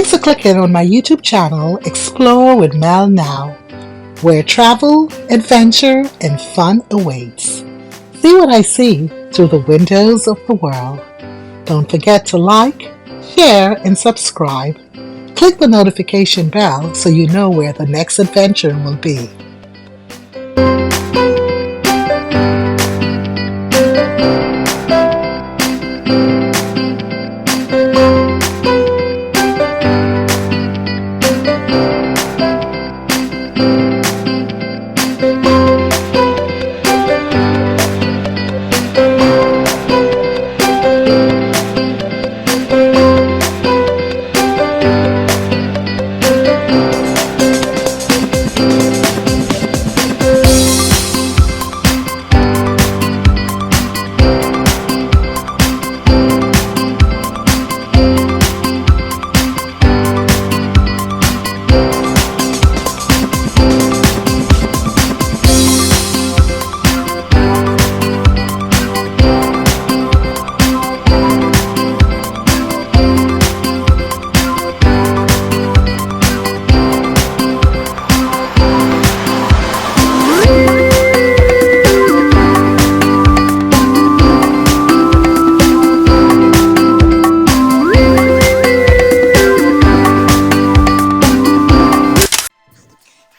Thanks for clicking on my YouTube channel, Explore with Mel Now, where travel, adventure, and fun awaits. See what I see through the windows of the world. Don't forget to like, share, and subscribe. Click the notification bell so you know where the next adventure will be.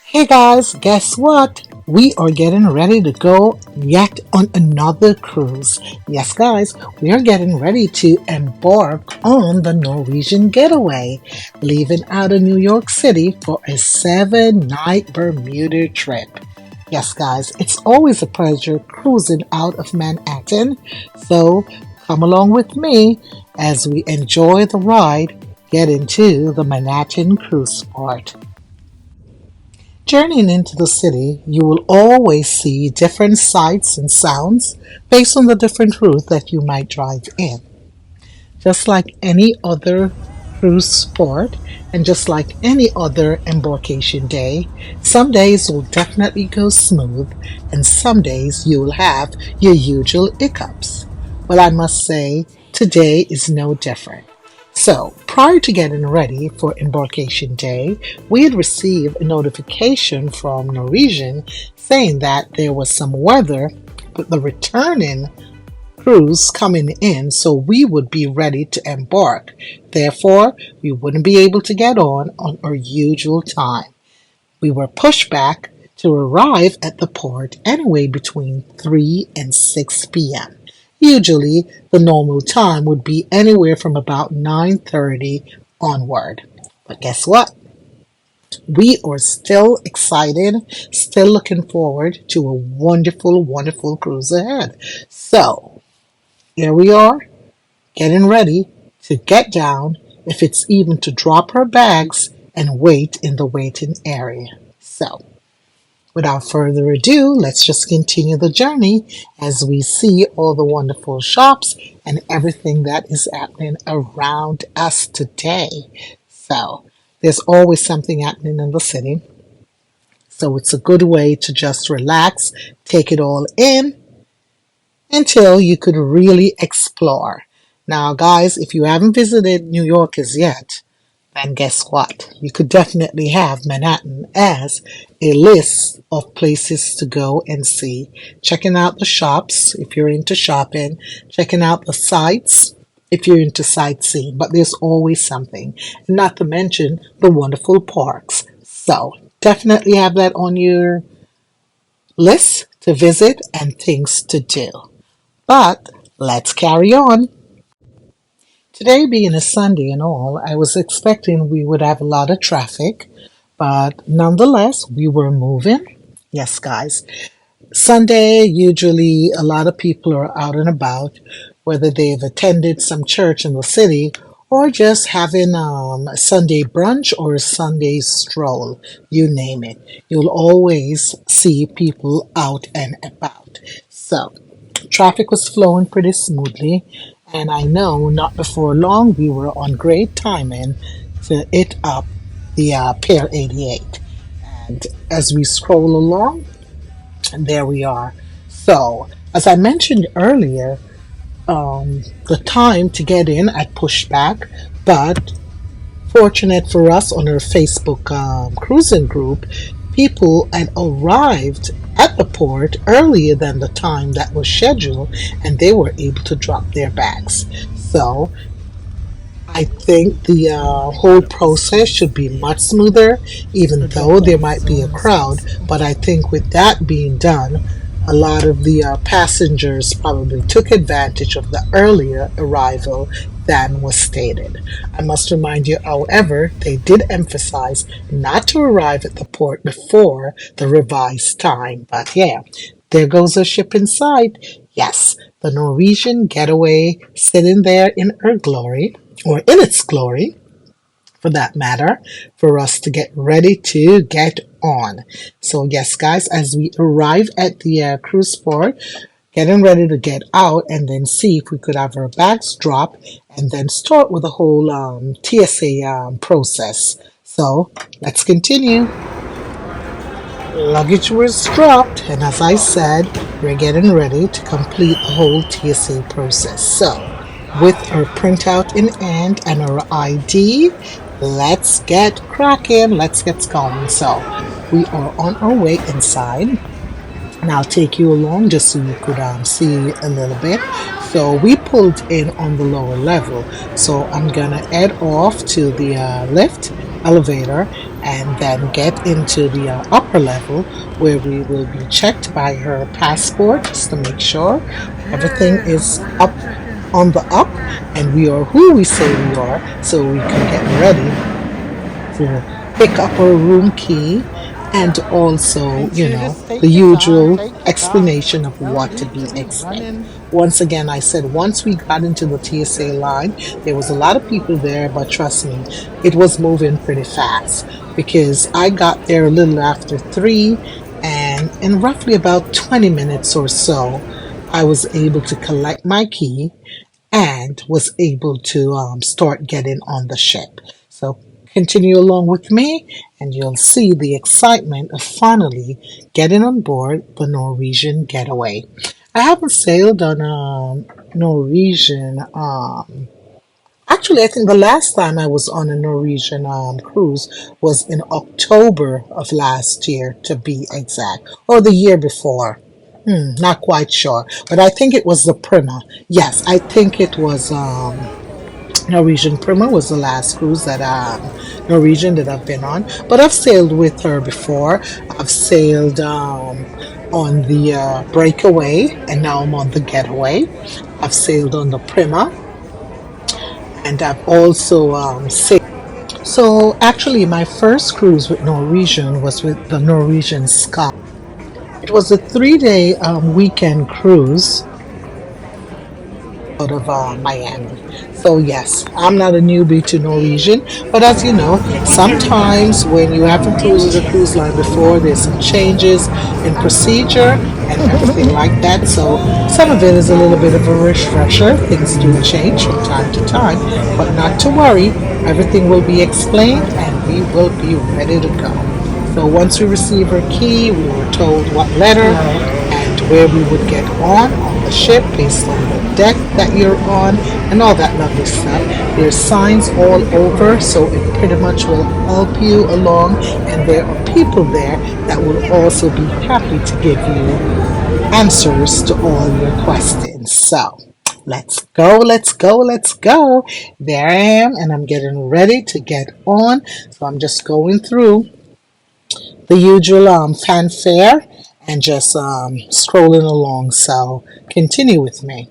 Hey guys, guess what? We are getting ready to go yet on another cruise. Yes guys, we are getting ready to embark on the Norwegian Getaway, leaving out of New York City for a 7-night Bermuda trip. Yes guys, it's always a pleasure cruising out of Manhattan, so come along with me as we enjoy the ride, get into the Manhattan cruise port. Journeying into the city, you will always see different sights and sounds based on the different route that you might drive in. Just like any other cruise sport and just like any other embarkation day, some days will definitely go smooth and some days you will have your usual hiccups. Well, I must say, today is no different. So, prior to getting ready for embarkation day, we had received a notification from Norwegian saying that there was some weather with the returning cruise coming in, so we would be ready to embark. Therefore, we wouldn't be able to get on our usual time. We were pushed back to arrive at the port anyway between 3 and 6 p.m. Usually, the normal time would be anywhere from about 9:30 onward. But guess what? We are still excited, still looking forward to a wonderful, wonderful cruise ahead. So, here we are, getting ready to get down, if it's even to drop our bags and wait in the waiting area. So, without further ado, let's just continue the journey as we see all the wonderful shops and everything that is happening around us today. So, there's always something happening in the city. So, it's a good way to just relax, take it all in until you could really explore. Now, guys, if you haven't visited New York as yet, then guess what? You could definitely have Manhattan as a list of places to go and see. Checking out the shops if you're into shopping, checking out the sights if you're into sightseeing, but there's always something. Not to mention the wonderful parks. So definitely have that on your list to visit and things to do. But let's carry on. Today being a Sunday and all, I was expecting we would have a lot of traffic, but nonetheless, we were moving. Yes, guys. Sunday, usually a lot of people are out and about, whether they've attended some church in the city or just having a Sunday brunch or a Sunday stroll, you name it. You'll always see people out and about. So, traffic was flowing pretty smoothly. And I know not before long we were on great timing to hit up the Pier 88. And as we scroll along, there we are. So, as I mentioned earlier, the time to get in I pushed back, but Fortunate for us on our Facebook cruising group, people had arrived at the port earlier than the time that was scheduled and they were able to drop their bags. So I think the whole process should be much smoother, even though there might be a crowd. But I think with that being done, a lot of the passengers probably took advantage of the earlier arrival than was stated. I must remind you, however, they did emphasize not to arrive at the port before the revised time. But yeah, there goes a ship in sight. Yes, the Norwegian Getaway sitting there in her glory, or in its glory for that matter, for us to get ready to get on. So, yes, guys, as we arrive at the cruise port, getting ready to get out and then see if we could have our bags drop and then start with the whole TSA process. So, let's continue. Luggage was dropped, and as I said, we're getting ready to complete the whole TSA process. So, with our printout in hand and our ID, let's get cracking. Let's get going. So, we are on our way inside, and I'll take you along just so you could see a little bit. So we pulled in on the lower level, so I'm gonna head off to the lift elevator and then get into the upper level where we will be checked by her passport just to make sure everything is up on the up and we are who we say we are, so we can get ready to pick up our room key and also, the usual explanation of what to be expected. Once again, I said once we got into the TSA line, there was a lot of people there, but trust me, it was moving pretty fast because I got there a little after 3 and in roughly about 20 minutes or so, I was able to collect my key and was able to start getting on the ship. So continue along with me, and you'll see the excitement of finally getting on board the Norwegian Getaway. I haven't sailed on a Norwegian. Actually, I think the last time I was on a Norwegian cruise was in October of last year, to be exact, or the year before. Not quite sure, but I think it was the Prima. Yes, I think it was Norwegian Prima was the last cruise that Norwegian that I've been on. But I've sailed with her before. I've sailed on the Breakaway, and now I'm on the Getaway. I've sailed on the Prima, and I've also sailed. So actually, my first cruise with Norwegian was with the Norwegian Sky. It was a 3-day weekend cruise out of Miami. So yes, I'm not a newbie to Norwegian, but as you know, sometimes when you haven't cruised with a cruise line before, there's some changes in procedure and everything like that. So some of it is a little bit of a refresher. Things do change from time to time, but not to worry. Everything will be explained and we will be ready to go. So once we received our key, we were told what letter and where we would get on the ship based on the deck that you're on and all that lovely stuff. There's signs all over, so it pretty much will help you along, and there are people there that will also be happy to give you answers to all your questions. So let's go, let's go, let's go. There I am, and I'm getting ready to get on. So I'm just going through the usual fanfare and just scrolling along. So continue with me.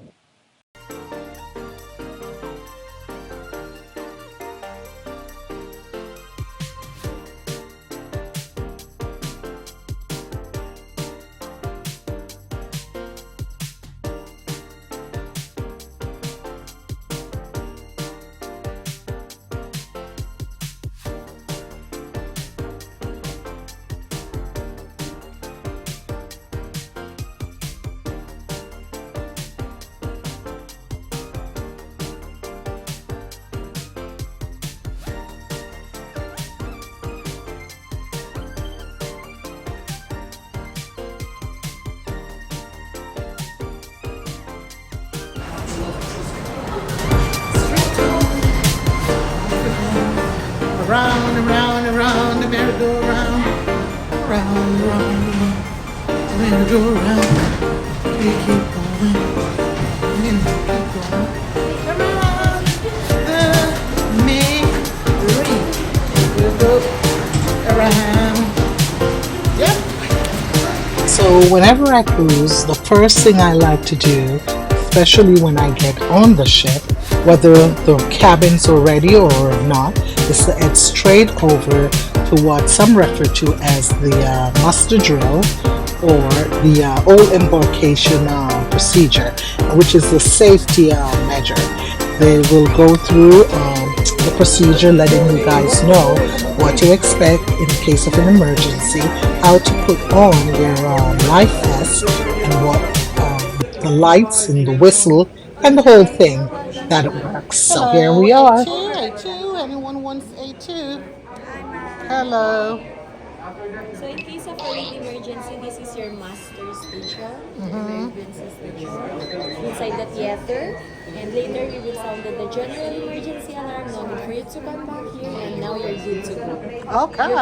Round and round and round the merry-go-round. Round, round, the merry-go-round. We keep going, and we keep going. Around the merry-go-round. Yep. So whenever I cruise, the first thing I like to do, especially when I get on the ship, whether the cabin's already or not, is to head straight over to what some refer to as the muster drill or the old embarkation procedure, which is the safety measure. They will go through the procedure, letting you guys know what to expect in case of an emergency, how to put on your life vest, and what the lights and the whistle and the whole thing that it works. So here we are. A2, anyone wants A2? Hello. So in case of a real emergency, this is your master station, emergency station, inside the theater. And later we will sound the general emergency alarm. No need for you to come back here, and now you're good to go. Okay,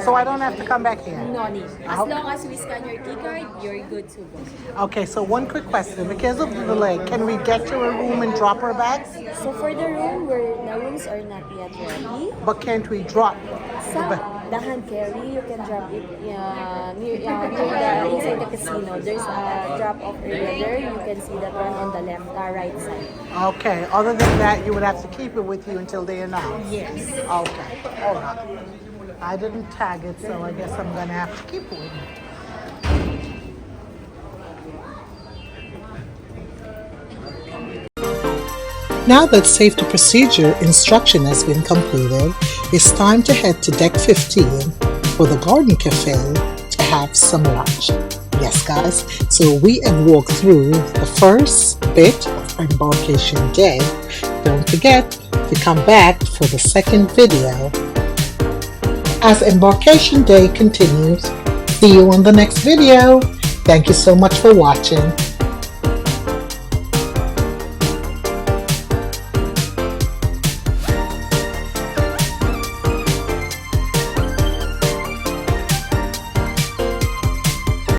so I don't have to come back here. No need. As long as we scan your key card, you're good to go. Okay, so one quick question. Because of the delay, can we get to a room and drop our bags? So for the room, the rooms are not yet ready. But can't we drop? The hand carry, you can drop it near the inside the casino. There's a drop-off area there. You can see that one on the left, right side. Okay. Other than that, you would have to keep it with you until they announce. Yes. Okay. All right. I didn't tag it, so I guess I'm gonna have to keep it with me. Now that safety procedure instruction has been completed, it's time to head to deck 15 for the Garden Cafe to have some lunch. Yes, guys, so we have walked through the first bit of Embarkation Day. Don't forget to come back for the second video. As Embarkation Day continues, see you on the next video. Thank you so much for watching.